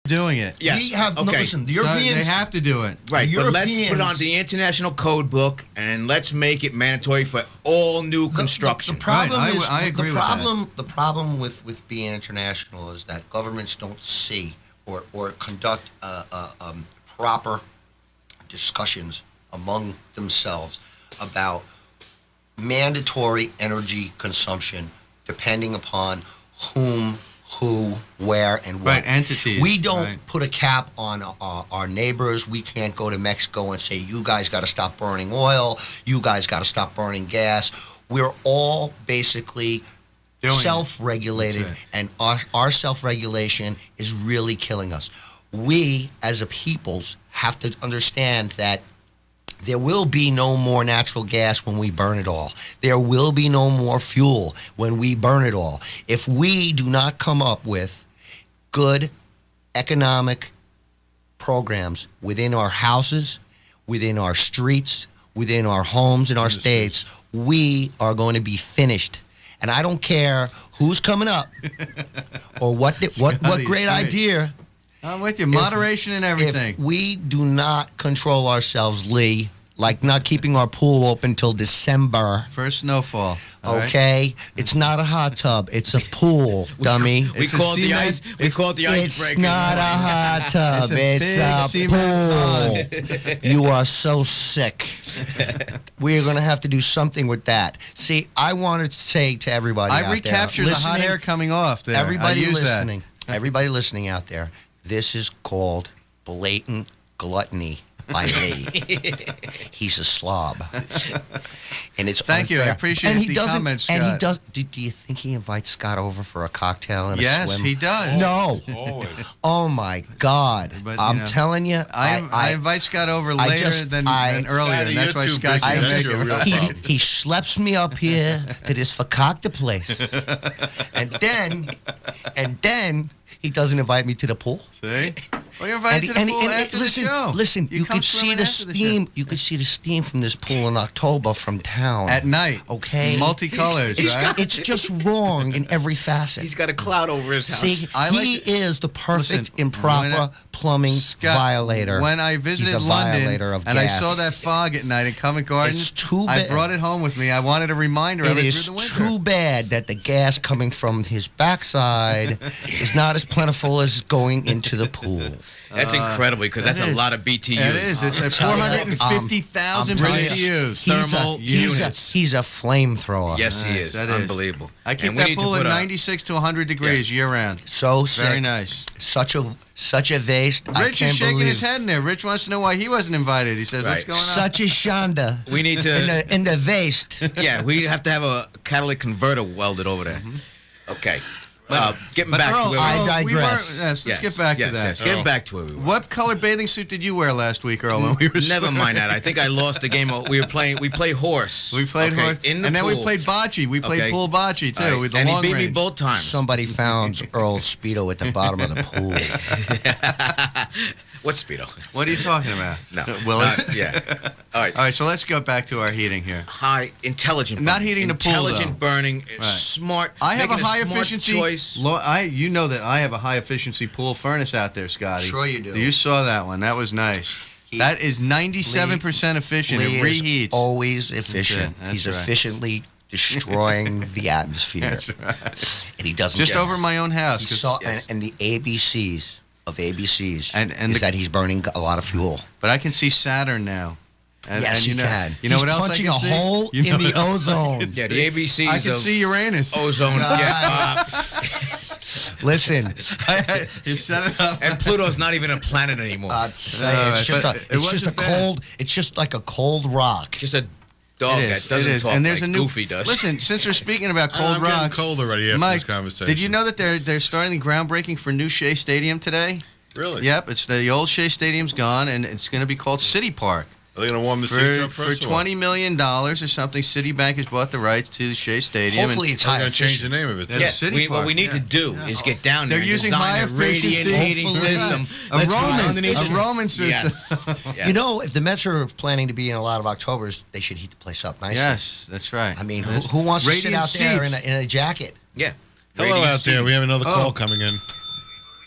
doing it. Yes. We have, no, Okay. listen, the So Europeans. they have to do it. Right, The but let's put Europeans- on the international code book and let's make it mandatory for all new construction. The problem Right, is I agree the with problem. The problem with being international is that governments don't see or conduct proper discussions among themselves about mandatory energy consumption, depending upon whom, who, where, and what. Right, entities. We don't right. put a cap on our neighbors. We can't go to Mexico and say, you guys got to stop burning oil. You guys got to stop burning gas. We're all basically Doing it. self-regulated, That's and our self-regulation is really killing us. We, as a peoples, have to understand that there will be no more natural gas when we burn it all. There will be no more fuel when we burn it all. If we do not come up with good economic programs within our houses, within our streets, within our homes, in our states, we are going to be finished. And I don't care who's coming up or what great right. idea. I'm with you. Moderation and everything. If we do not control ourselves, Lee, like not keeping our pool open till December, First snowfall. all right? okay? It's not a hot tub. It's a pool, dummy. We It's a call it the cement- ice. We call it the It's icebreaker. not a hot tub. It's a big cement pool. You are so sick. We're going to have to do something with that. See, I wanted to say to everybody I out there, recaptured the hot listening, air coming off there. everybody I use listening, everybody listening out there, this is called blatant gluttony by Lee. He's a slob, and it's Thank you. I unfair. appreciate and he the doesn't, comments, And he Scott. does. Do you think he invites Scott over for a cocktail and that. a Yes, swim? he does. No. Always. Oh my God! But, you I'm know, telling you, I invite Scott over I later just- than I- earlier, Scotty, and that's why you're too Scott busy. can't That's make your it. real he problem. he schleps me up here to this fakakta place, and then he doesn't invite me to the pool. See? Well, you're invited to the pool after listen, the show. listen. You come could see swimming the after steam. show. You could see the steam from this pool in October from town At night. Okay, Multicolors, It's, right? it's just wrong in every facet. He's got a cloud over his house. See, I like he it. is the perfect Listen, improper when I- plumbing Scott, violator. When I visited He's a London violator of and gas. I saw that fog at night in Covent Garden, It's too I bad. brought it home with me. I wanted a reminder of It it is through the winter. too bad that the gas coming from his backside is not as plentiful as going into the pool. That's incredible because that's it a is. lot of BTUs. It is. It's at tell you, 450,000 I'm telling you, BTUs. Thermal He's a flamethrower. Yes, he is. That is. Unbelievable. I keep And we that need to pool at put a- 96 to 100 degrees year round. So sick. Very nice. Such a waste. I Rich can't is shaking believe. his head in there. Rich wants to know why he wasn't invited. He says, "What's Right. going on?" Such a shanda. We need to. in the waste. Yeah, we have to have a catalytic converter welded over there. Okay. Getting But back Earl, to where I we were, digress. yes, let's get back to that. Yes. Getting back to where we were. What color bathing suit did you wear last week, Earl? When we were Never mind that. I think I lost the game. We played horse. We played okay, horse, in the and then we pool. played bocce. We played Okay. pool bocce too All right. with the and long he beat me range. both times. Somebody found Earl's Speedo at the bottom of the pool. What speedo? What are you talking about? No. Willis. Yeah. All right. All right, so let's go back to our heating here. High intelligent. Not burning. heating the pool, Intelligent though. burning. Smart. I have a making high smart efficiency. choice. You know that I have a high efficiency pool furnace out there, Scotty. Sure you do. You saw that one. That was nice. That is 97% efficient. Lee It is reheats. always efficient. That's He's right. efficiently destroying the atmosphere. That's right. And he doesn't Just get over my own house. He 'cause- saw, yes. and the ABCs of ABCs And is the- that he's burning a lot of fuel. But I can see Saturn now. And, Yes, and you he know, can. You know He's what else punching I can a see? hole You know in the what else I ozone. can Yeah, see? the ABCs I can of see Uranus. ozone. Yeah. Listen, You set it up. And Pluto's not even a planet anymore. it's right, just but a, it it's just a wasn't bad. cold. It's just like a cold rock. Just a dog It that is. doesn't It is. talk And there's like a new Goofy does. Listen, since we're speaking about cold I'm getting rocks, cold already after Mike, this conversation. did you know that they're starting the groundbreaking for new Shea Stadium today? Really? Yep, it's the old Shea Stadium's gone, and it's going to be called City Park. Are they going to warm the seats For, up for first? or what? $20 million or something, Citibank has bought the rights to Shea Stadium. and Hopefully, it's They're high going to change the efficient. name of it. Yeah. too. Yes, City what Park, we need to do is get down there. They're and using design high a radiant efficiency heating system. A Let's run Roman, underneath a it. Roman system. Yes. Yes. You know, if the Mets are planning to be in a lot of Octobers, they should heat the place up nicely. Yes, that's right. I mean, That's- who wants to sit Radiant out there seats. in a jacket? Yeah. Hello Radiant out there. seating. We have another Oh. call coming in.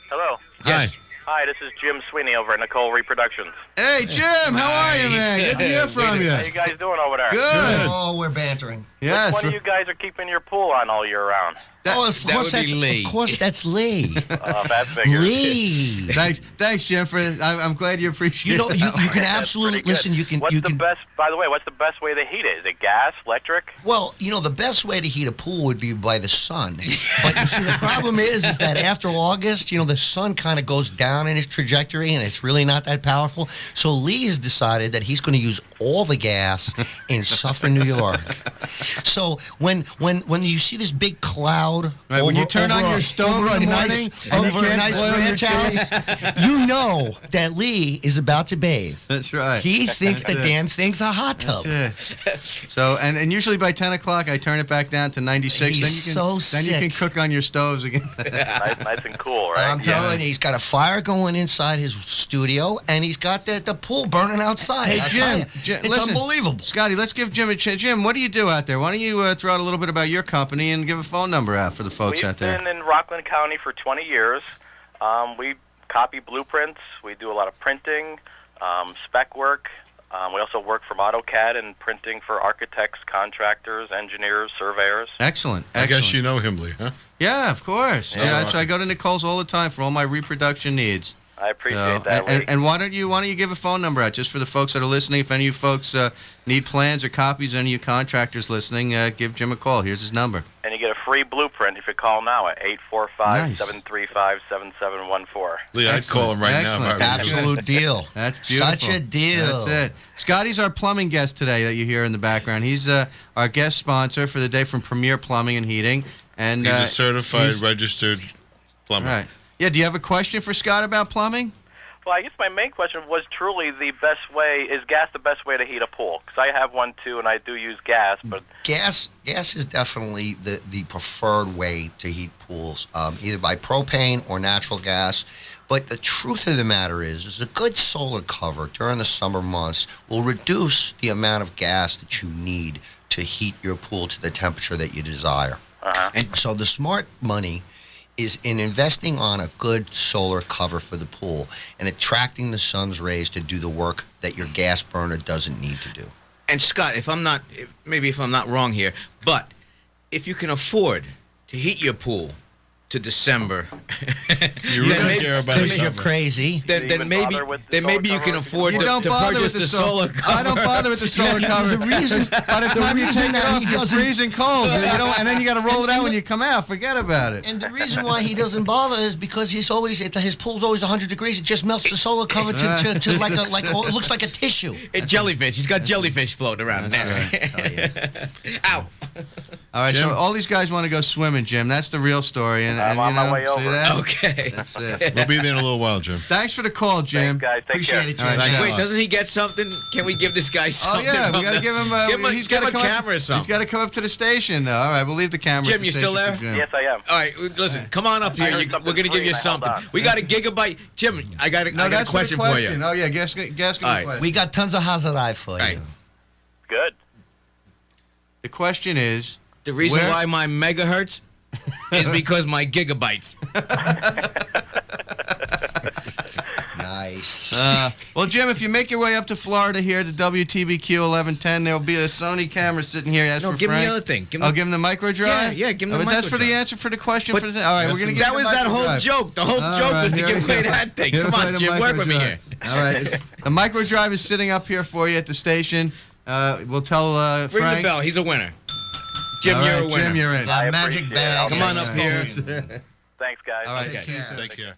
Hello. Yes. Hi. Hi, this is Jim Sweeney over at Nicole Reproductions. Hey, Jim, how are you, man? Good to hear from you. How you guys doing over there? Good. Oh, we're bantering. Yes. Which one of you guys are keeping your pool on all year round? Of course, that's Lee. Oh, that figures. Lee. Thanks, Jim. I'm glad you appreciate. You know, that. you can That's absolutely pretty good. listen. You can. What's you the can. best? By the way, what's the best way to heat it? Is it gas, electric? Well, you know, the best way to heat a pool would be by the sun. But you see, the problem is that after August, you know, the sun kind of goes down in its trajectory, and it's really not that powerful. So Lee has decided that he's going to use all the gas in Suffern, New York. So when you see this big cloud, Right, when you turn on your stove in the morning and you over a can't nice boil your ranch house, you know that Lee is about to bathe. That's right. He thinks the That's it. damn thing's a hot tub. That's it. So and usually by 10 o'clock I turn it back down to 96. He's then you can so then you can sick. cook on your stoves again. Nice and cool, right? I'm telling you, he's got a fire going inside his studio, and he's got the pool burning outside. Hey I'll tell you, Jim, it's listen, unbelievable. Scotty, let's give Jim a chance. Jim, what do you do out there? Why don't you throw out a little bit about your company and give a phone number out for the folks We've out there? been in Rockland County for 20 years. We copy blueprints. We do a lot of printing, spec work. We also work from AutoCAD and printing for architects, contractors, engineers, surveyors. Excellent. I guess Excellent. you know him, Lee, huh? Yeah, of course. Yeah. Yeah, that's why I go to Nicole's all the time for all my reproduction needs. I appreciate So, that. Lee. and why don't you give a phone number out just for the folks that are listening? If any of you folks need plans or copies, any of you contractors listening, give Jim a call. Here's his number. And you get a free blueprint if you call now at 845-735-7714. Lee, I'd call him right now. Excellent. if I was you. Absolute deal. That's beautiful. Such a deal. That's it. Scotty's our plumbing guest today that you hear in the background. He's our guest sponsor for the day from Premier Plumbing and Heating. And He's a certified, he's- registered plumber. Right. Yeah, do you have a question for Scott about plumbing? Well, I guess my main question was truly the best way, is gas the best way to heat a pool? Because I have one too, and I do use gas, but Gas is definitely the preferred way to heat pools, either by propane or natural gas. But the truth of the matter is a good solar cover during the summer months will reduce the amount of gas that you need to heat your pool to the temperature that you desire. And so the smart money is in investing on a good solar cover for the pool and attracting the sun's rays to do the work that your gas burner doesn't need to do. And Scott, maybe if I'm not wrong here, but if you can afford to heat your pool to December, You really care about Because you're summer. crazy. Do you even bother with the solar maybe you can cover? afford You to, don't to bother purchase with the the solar cover. I don't bother with the solar cover. The reason- By the time you reason take it that off, he you're doesn't- freezing cold. And then you got to roll it out when you come out. Forget about it. And the reason why he doesn't bother is because his pool's always 100 degrees. It just melts the solar cover to like it looks like a tissue. Jellyfish. He's got jellyfish floating around in there. Ow. All right, Jim? so all these guys want to go swimming, Jim. That's the real story. And, I'm on you know, my way see over. that? Okay. That's it. We'll be there in a little while, Jim. Thanks for the call, Jim. Thanks, guys. Take Appreciate care. it, All right, Jim. Thanks a Wait, lot. doesn't he get something? Can we give this guy Oh something? yeah, we from got to the- give him. Give him a camera or He's something. got to come up to the station. Though. All right, we'll leave the camera. Jim, at the you still station for there? Jim. Yes, I am. All right, listen. Come on up I here. heard We're something going to give free you and I held something. on. We got a gigabyte. Jim, I got a No, that's a question for the for you. Oh yeah, guess All the right. question. We got tons of Hazarai for you. Right. Good. The question is. The reason Where- why my megahertz is because my gigabytes. Nice. Well, Jim, if you make your way up to Florida here to WTBQ 1110, there will be a Sony camera sitting here. As No, for give me Frank. the other thing. Give Oh, me- give him the micro drive? Yeah, give him the But that's for the microdrive. answer for the question But for the. All right, we're gonna give That you was the that micro whole drive. joke. The whole All joke right, was to here give we away go. that thing. Give Come away on, the Jim, work with me microdrive. here. All right, the micro drive is sitting up here for you at the station. We'll tell Ring Frank. the bell. He's a winner. Jim, All you're right, a winner. Jim, you're in. I Magic appreciate it. bag. I'll Come on take up it. here. Thanks, guys. All right, Take see you care. soon. Take care.